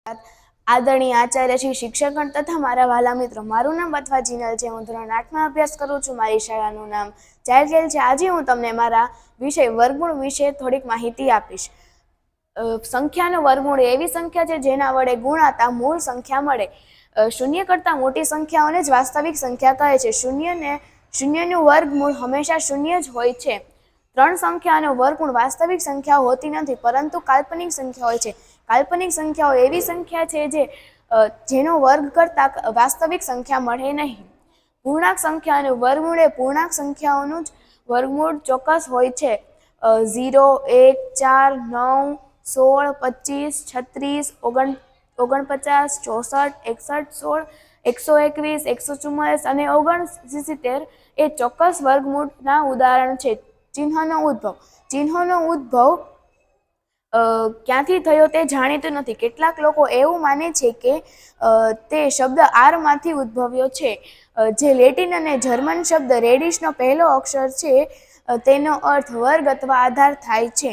આદરણીય આચાર્ય શ્રી શિક્ષકગણ તથા મારા વાલા મિત્રો, મારું નામ અથવા જીનલ છે. હું ધોરણ 8માં અભ્યાસ કરું છું. મારી શાળાનું નામ ચાઇલ્ડ છે. આજે હું તમને મારા વિષય વર્ગમૂળ વિશે થોડીક માહિતી આપીશ. સંખ્યાનું વર્ગમૂળ એવી સંખ્યા છે જેના વડે ગુણાતા મૂળ સંખ્યા મળે. શૂન્ય કરતાં મોટી સંખ્યાઓને જ વાસ્તવિક સંખ્યા કહે છે. શૂન્યનું વર્ગમૂળ હંમેશા શૂન્ય જ હોય છે. ત્રણ સંખ્યાનો વર્ગમૂળ વાસ્તવિક સંખ્યાઓ હોતી નથી, પરંતુ કાલ્પનિક સંખ્યા હોય છે. કાલ્પનિક સંખ્યાઓ એવી સંખ્યા છે જેનો વર્ગ કરતાં વાસ્તવિક સંખ્યા મળે નહીં. પૂર્ણાંક સંખ્યાનું વર્ગમૂળ એ પૂર્ણાંક સંખ્યાઓનું જ વર્ગમૂળ ચોક્કસ હોય છે. 0, 1, 4, 9, 16, 25, 36, 49, 64, 61, 16, 121, 144 અને 69 એ ચોક્કસ વર્ગમૂળના ઉદાહરણ છે. ચિહ્નનો ઉદ્ભવ. ચિહ્નનો ઉદ્ભવ ક્યાંથી થયો તે જાણીતું નથી. કેટલાક લોકો એવું માને છે કે તે શબ્દ આરમાંથી ઉદ્ભવ્યો છે, જે લેટિન અને જર્મન શબ્દ રેડિશનો પહેલો અક્ષર છે. તેનો અર્થ વર્ગ અથવા આધાર થાય છે.